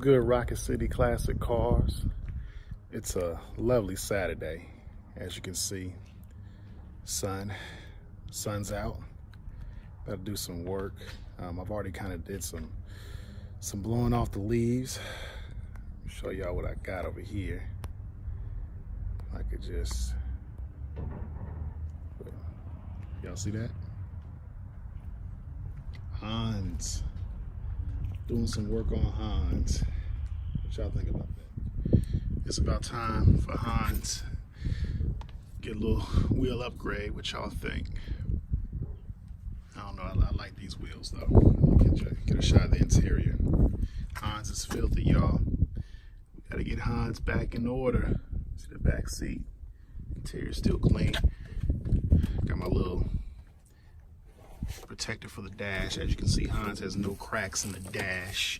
What's good, Rocket City Classic Cars? It's a lovely Saturday, as you can see. Sun's out. About to do some work. I've already kind of did some blowing off the leaves. Show y'all what I got over here. I could just, y'all see that? Hans. Doing some work on Hans. What y'all think about that? It's about time for Hans. Get a little wheel upgrade. What y'all think? I don't know. I like these wheels though. Get a shot of the interior. Hans is filthy, y'all. We gotta get Hans back in order. See the back seat. Interior's still clean. Got my little protector for the dash. As you can see, Hans has no cracks in the dash.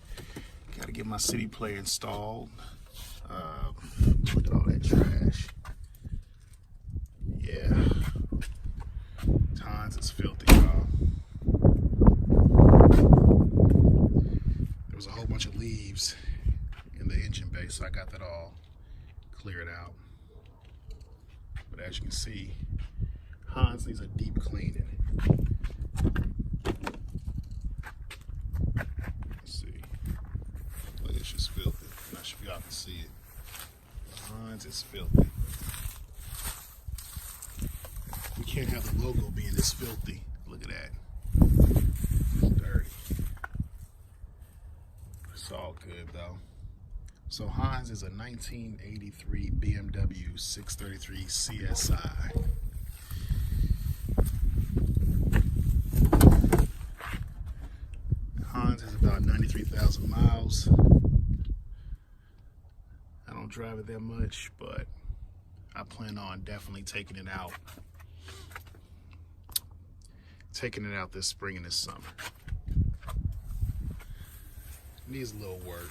Gotta get my CD player installed. Look at all that trash. Yeah. Hans is filthy, y'all. There was a whole bunch of leaves in the engine bay, so I got that all cleared out. But as you can see, Hans needs a deep cleaning. Let's see. Look, it's just filthy. I'm not sure if y'all can see it. Hans is filthy. We can't have the logo being this filthy. Look at that. It's dirty. It's all good though. So Hans is a 1983 BMW 633 CSI. Hans has about 93,000 miles. I don't drive it that much, but I plan on definitely taking it out. Taking it out this spring and this summer. Needs a little work.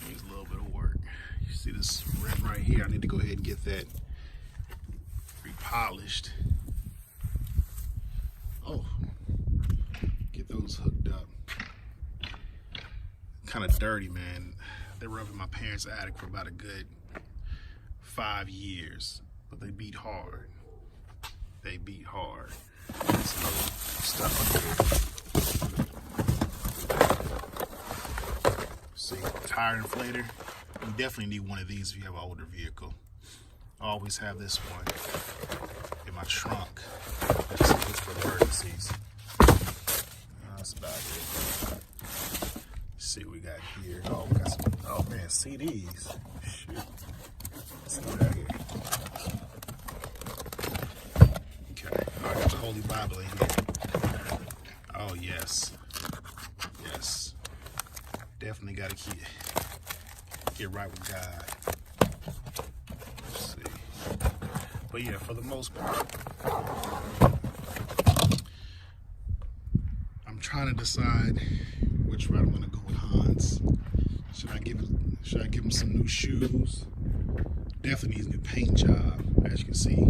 Needs a little bit of work. You see this rim right here? I need to go ahead and get that repolished. Oh, get those hooked up. Kind of dirty, man. They were up in my parents' attic for about a good 5 years, but they beat hard. They beat hard. Some other stuff up here. See, tire inflator. You definitely need one of these if you have an older vehicle. I always have this one in my trunk, just for emergencies. That's about it. Let's see what we got here. Oh, we got some, oh man, CDs. Shoot. Let's see what we got here. I got the Holy Bible in here. Oh yes, yes. Definitely got to get right with God. Let's see. But yeah, for the most part, I'm trying to decide which route I'm gonna go with Hans. Should I give him some new shoes? Definitely needs a new paint job, as you can see.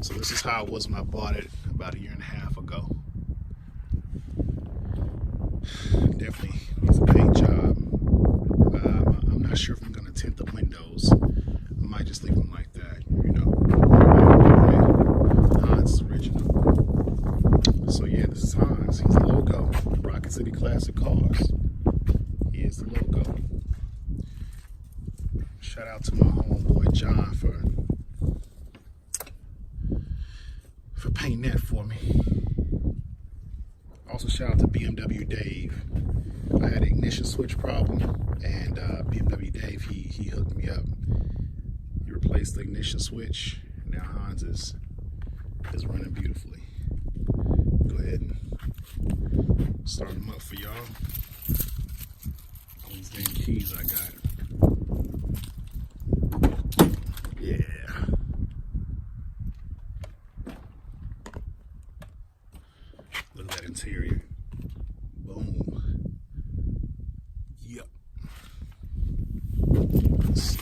So this is how it was when I bought it about 1.5 years ago. Definitely needs a paint job. I'm not sure if I'm gonna tint the windows. I might just leave them like that, you know. Hans is original. So yeah, this is Hans. He's the logo. Rocket City Classic Cars. He is the logo. Shout out to my homeboy John for painting that for me. Also shout out to BMW Dave. I had an ignition switch problem, and BMW Dave, he hooked me up. He replaced the ignition switch. Now Hans is running beautifully. Go ahead and start him up for y'all. All these dang keys I got. Yeah. Look at that interior. Boom. Yep. Let's see.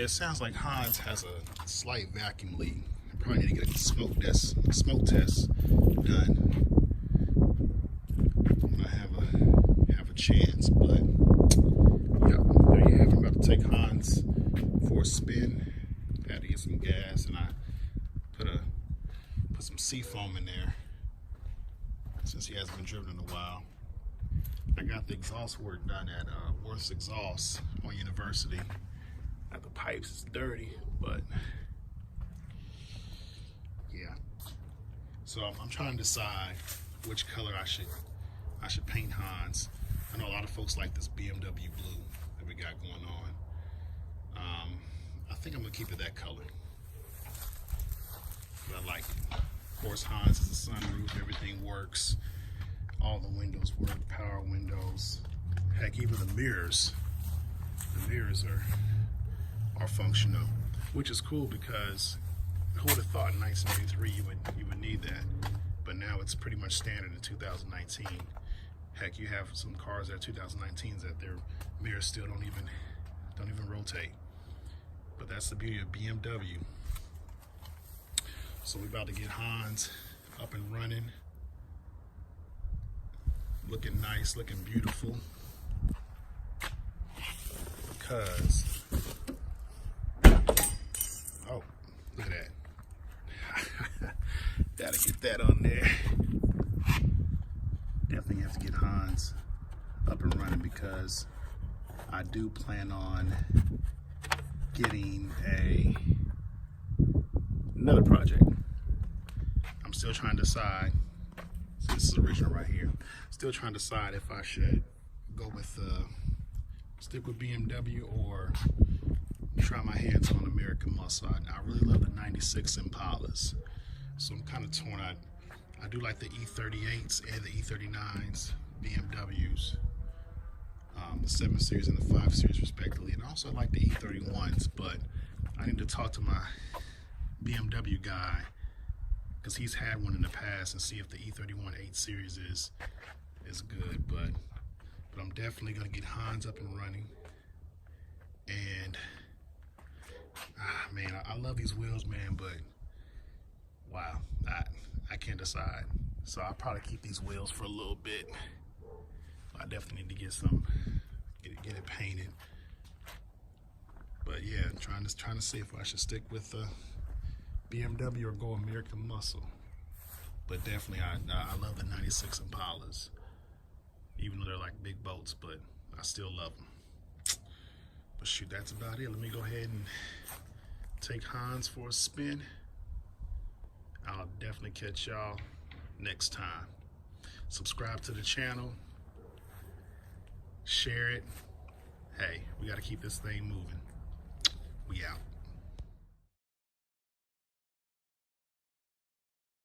Yeah, it sounds like Hans has a slight vacuum leak. I probably need to get a smoke test done when I have a chance. But yeah, there you have it. I'm about to take Hans for a spin. Had to get some gas, and I put some seafoam in there since he hasn't been driven in a while. I got the exhaust work done at Worth's Exhaust on University. The pipes is dirty, but yeah. So I'm trying to decide which color I should paint Hans. I know a lot of folks like this BMW blue that we got going on. I think I'm gonna keep it that color. But I like it. Of course, Hans is a sunroof. Everything works. All the windows work. Power windows. Heck, even the mirrors. The mirrors are functional, which is cool because who would have thought in 1983 you would need that? But now it's pretty much standard in 2019. Heck, you have some cars that are 2019s that their mirrors still don't even rotate. But that's the beauty of BMW. So we're about to get Hans up and running, looking nice, looking beautiful, because oh, look at that. Gotta get that on there. Definitely have to get Hans up and running because I do plan on getting another project. I'm still trying to decide. So this is original right here. Still trying to decide if I should go with stick with BMW or try my hands on American Muscle. I really love the 96 Impalas, so I'm kind of torn. I do like the E38s and the E39s, BMWs, the 7 Series and the 5 Series respectively, and also I like the E31s, but I need to talk to my BMW guy because he's had one in the past and see if the E31 8 Series is good, but I'm definitely going to get Hans up and running. And man, I love these wheels, man, but wow, I can't decide. So I'll probably keep these wheels for a little bit. I definitely need to get it painted. But yeah, trying to see if I should stick with BMW or go American Muscle. But definitely, I love the 96 Impalas, even though they're like big boats, but I still love them. But shoot, that's about it. Let me go ahead and take Hans for a spin. I'll definitely catch y'all next time. Subscribe to the channel, share it. Hey, we got to keep this thing moving. We out.